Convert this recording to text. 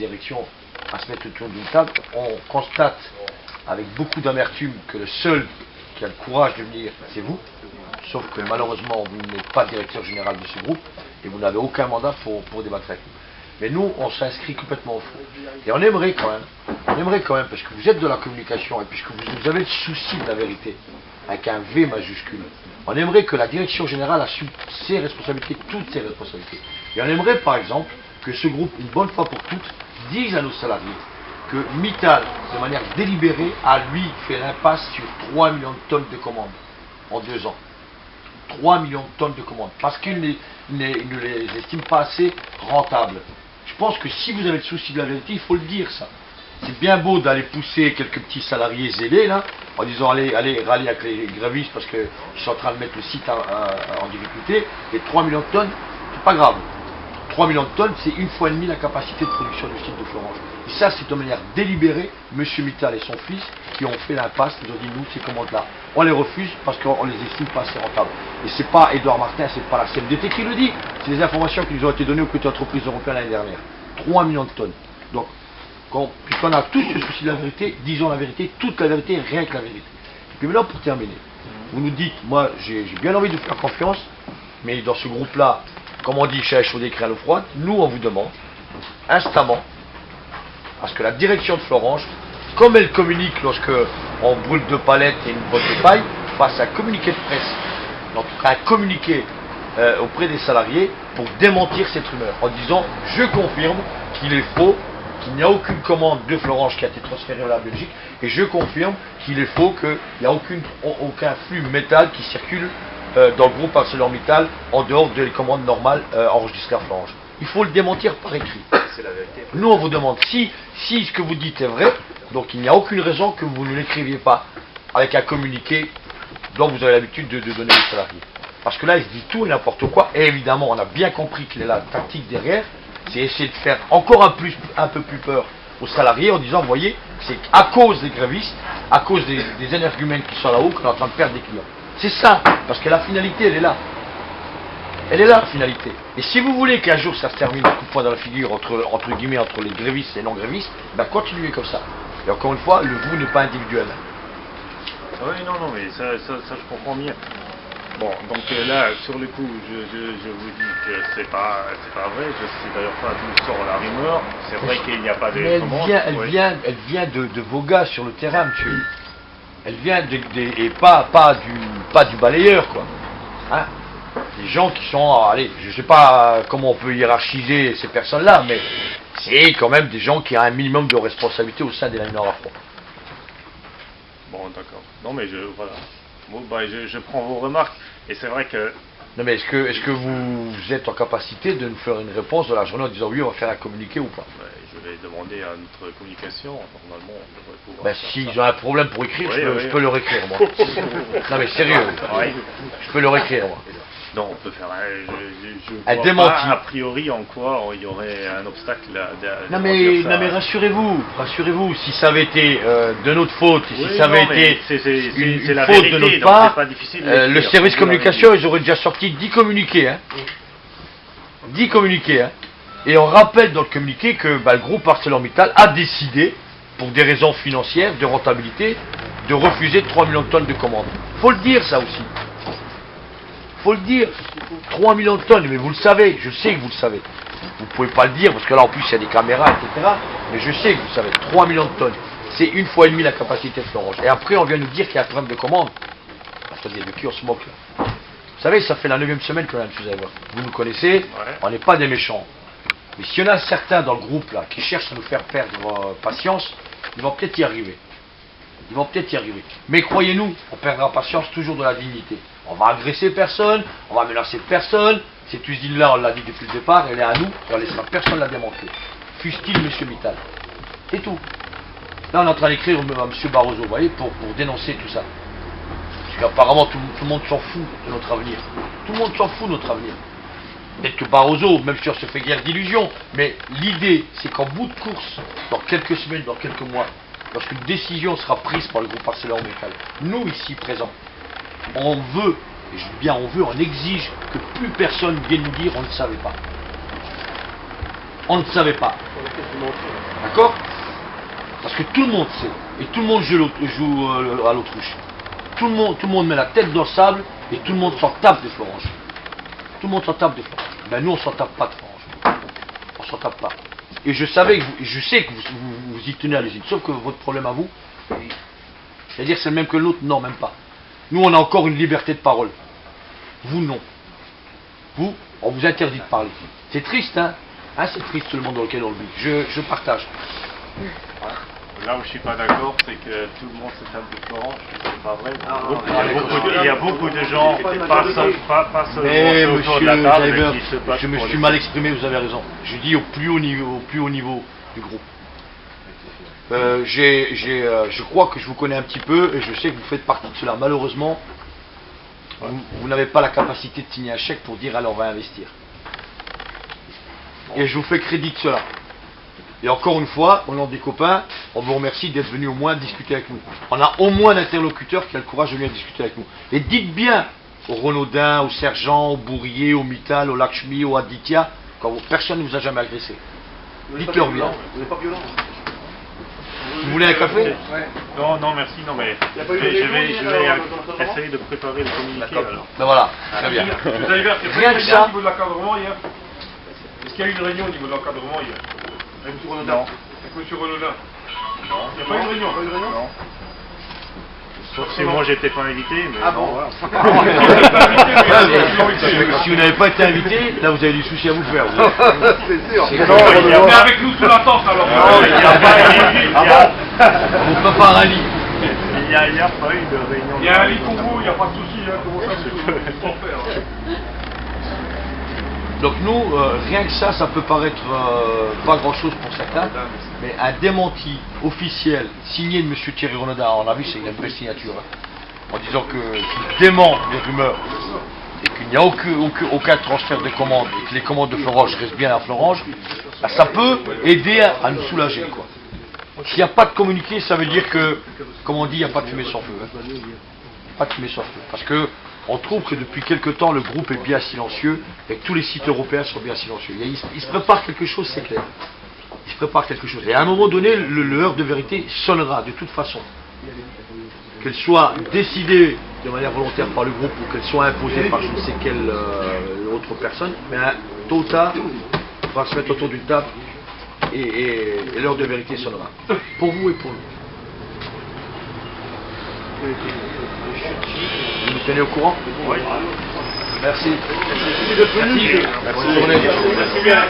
direction à se mettre autour d'une table. On constate avec beaucoup d'amertume que le seul qui a le courage de venir, c'est vous. Sauf que malheureusement, vous n'êtes pas directeur général de ce groupe et vous n'avez aucun mandat pour débattre avec nous. Mais nous, on s'inscrit complètement au fond. Et on aimerait quand même, parce que vous êtes de la communication et puisque vous avez le souci de la vérité, avec un V majuscule, on aimerait que la direction générale assume ses responsabilités, toutes ses responsabilités. Et on aimerait par exemple que ce groupe, une bonne fois pour toutes, dise à nos salariés que Mittal, de manière délibérée, a lui fait l'impasse sur 3 millions de tonnes de commandes en 2 ans. 3 millions de tonnes de commandes, parce qu'il ne les estime pas assez rentables. Je pense que si vous avez le souci de la vérité, il faut le dire ça. C'est bien beau d'aller pousser quelques petits salariés zélés là, en disant allez râler avec les grévistes parce qu'ils sont en train de mettre le site en difficulté, et 3 millions de tonnes, c'est pas grave. 3 millions de tonnes, c'est 1,5 fois la capacité de production du site de Florange. Et ça, c'est de manière délibérée, M. Mittal et son fils qui ont fait l'impasse, ils ont dit nous, ces commandes-là, on les refuse parce qu'on les estime pas assez rentables. Et c'est pas Édouard Martin, c'est pas la CFDT qui le dit, c'est des informations qui nous ont été données aux petites entreprises européennes l'année dernière. 3 millions de tonnes. Donc, puisqu'on a tous ce souci de la vérité, disons la vérité, toute la vérité, rien que la vérité. Et puis maintenant, pour terminer, vous nous dites, moi, j'ai bien envie de vous faire confiance, mais dans ce groupe-là, comme on dit, chez chaud d'écrit à l'eau froide, nous, on vous demande, instamment, parce que la direction de Florange, comme elle communique lorsque on brûle 2 palettes et une botte de paille, fasse un communiqué de presse, en tout cas un communiqué auprès des salariés pour démentir cette rumeur, en disant, je confirme qu'il est faux, qu'il n'y a aucune commande de Florange qui a été transférée à la Belgique, et je confirme qu'il est faux, qu'il n'y a aucun flux métal qui circule dans le groupe ArcelorMittal en dehors des commandes normales enregistrées à Florange. Il faut le démentir par écrit. C'est la vérité. Nous, on vous demande si ce que vous dites est vrai, donc il n'y a aucune raison que vous ne l'écriviez pas avec un communiqué dont vous avez l'habitude de donner aux salariés. Parce que là, il se dit tout et n'importe quoi, et évidemment, on a bien compris qu'il est la tactique derrière, c'est essayer de faire encore un peu plus peur aux salariés en disant, vous voyez, c'est à cause des grévistes, à cause des énergumènes qui sont là-haut, qu'on est en train de perdre des clients. C'est ça, parce que la finalité, elle est là. Elle est là, la finalité. Et si vous voulez qu'un jour ça se termine un coup de poing dans la figure entre guillemets entre les grévistes et les non-grévistes, ben continuez comme ça. Et encore une fois, le vous n'est pas individuel. Oui, non, mais ça je comprends bien. Bon, donc là, sur le coup, je vous dis que c'est pas vrai. Je sais d'ailleurs pas d'où sort la rumeur. C'est vrai qu'il n'y a pas de commande. Elle vient de vos gars sur le terrain, monsieur. Elle vient et pas du balayeur, quoi. Hein? Des gens qui sont, allez, je ne sais pas comment on peut hiérarchiser ces personnes-là, mais c'est quand même des gens qui ont un minimum de responsabilité au sein des lamineurs à froid. Bon, d'accord. Non, mais voilà. Bon, je prends vos remarques, et c'est vrai que... Non, mais est-ce que vous êtes en capacité de nous faire une réponse de la journée en disant oui, on va faire un communiqué ou pas? Je vais demander à notre communication, normalement, on devrait pouvoir... Ben, s'ils ont un problème pour écrire, je peux leur écrire, moi. Non, mais sérieux, je peux leur écrire, moi. Non, on peut faire un vois démenti. Pas, a priori, en quoi il y y un obstacle non mais rassurez-vous, si ça avait été de notre faute, si ça avait été une la faute vérité, de notre part, pas difficile le service communication, ils auraient déjà sorti 10 communiqués. Hein. 10 communiqués. Hein. Et on rappelle dans le communiqué que le groupe ArcelorMittal a décidé, pour des raisons financières, de rentabilité, de refuser 3 millions de tonnes de commandes. Faut le dire ça aussi. Faut le dire, 3 millions de tonnes, mais vous le savez, je sais que vous le savez. Vous ne pouvez pas le dire, parce que là en plus il y a des caméras, etc. Mais je sais que vous savez, 3 millions de tonnes, c'est 1,5 fois la capacité de Florange. Et après on vient nous dire qu'il y a un problème de commande. Attendez, de qui on se moque là? Vous savez, ça fait la 9e semaine qu'on a une chose à voir. Vous nous connaissez, on n'est pas des méchants. Mais s'il y en a certains dans le groupe là qui cherchent à nous faire perdre patience, ils vont peut-être y arriver. Ils vont peut-être y arriver. Mais croyez-nous, on perdra patience toujours de la dignité. On va agresser personne, on va menacer personne. Cette usine-là, on l'a dit depuis le départ, elle est à nous, et on ne laissera personne la démanteler. Fût-il M. Mittal. C'est tout. Là, on est en train d'écrire à M. Barroso, vous voyez, pour dénoncer tout ça. Parce qu'apparemment, tout le monde s'en fout de notre avenir. Tout le monde s'en fout de notre avenir. Peut-être que Barroso, même si on se fait guère d'illusions, mais l'idée, c'est qu'en bout de course, dans quelques semaines, dans quelques mois, lorsqu'une décision sera prise par le groupe ArcelorMittal, nous, ici présents, on veut, et je dis bien on veut, on exige que plus personne vienne nous dire on ne savait pas. on ne savait pas. D'accord? Parce que tout le monde sait, et tout le monde joue à l'autruche. Tout le monde met la tête dans le sable, et tout le monde s'en tape des Florange. Tout le monde s'en tape des Florange. Ben nous, on s'en tape pas de Florange. On s'en tape pas. Et je savais que je sais que vous y tenez à l'usine, sauf que votre problème à vous, c'est-à-dire c'est le même que l'autre, non, même pas. Nous, on a encore une liberté de parole. Vous, non. Vous, on vous interdit de parler. C'est triste, hein, c'est triste le monde dans lequel on vit. Je partage. Là où je suis pas d'accord, c'est que tout le monde se tape de Florange, c'est pas vrai. Il y a beaucoup de gens, pas seulement autour de la table, qui se battent. Je me suis mal exprimé, vous avez raison. Je dis au plus haut niveau du groupe. Je crois que je vous connais un petit peu et je sais que vous faites partie de cela. Malheureusement, vous n'avez pas la capacité de signer un chèque pour dire allez, on va investir. Et je vous fais crédit de cela. Et encore une fois, au nom des copains, on vous remercie d'être venu au moins discuter avec nous. On a au moins un interlocuteur qui a le courage de venir discuter avec nous. Et dites bien au Renaudin, au Sergent, au Bourrier, au Mittal, au Lakshmi, au Aditya, quand personne ne vous a jamais agressé. Dites-leur bien. Vous n'êtes pas violent. Vous voulez un café? Ouais. Non, merci, non, mais je vais essayer de préparer le communiqué. Alors. Ben voilà, très bien. Vous allez voir, Rien que ça. Au niveau de l'encadrement hier. Est-ce qu'il y a eu une réunion au niveau de l'encadrement hier? Avec M. Renaudin. Avec M. Renaudin. Non. Il n'y a pas eu de réunion. Non. Sauf si moi j'étais pas invité, mais Ah bon, voilà. Si vous n'avez pas été invité, là vous avez du souci à vous faire. C'est sûr. Mais avec nous sous la tente alors. Non, il n'y a pas On peut pas un rallye. il y a pas eu de réunion. Il y a un lit pour vous, il n'y a pas de souci. Comment ça, c'est pour faire. Donc nous, rien que ça peut paraître pas grand-chose pour certains, mais un démenti officiel signé de M. Thierry Renaudin, on a vu, c'est une belle signature, en disant qu'il dément les rumeurs et qu'il n'y a aucun transfert de commandes et que les commandes de Florange restent bien à Florange, ben, ça peut aider à nous soulager, quoi. S'il n'y a pas de communiqué, ça veut dire que, comme on dit, il n'y a pas de fumée sans feu. Pas de fumée sans feu. Parce que on trouve que depuis quelque temps, le groupe est bien silencieux et que tous les sites européens sont bien silencieux. Il se prépare quelque chose, c'est clair. Il se prépare quelque chose. Et à un moment donné, le heure de vérité sonnera de toute façon. Qu'elle soit décidée de manière volontaire par le groupe ou qu'elle soit imposée par je ne sais quelle autre personne, mais tôt ou tard, il faudra se mettre autour d'une table et l'heure de vérité sonnera. Pour vous et pour nous. Vous nous tenez au courant? Oui. Merci. Merci d'être venu. Bonne journée. Merci bien.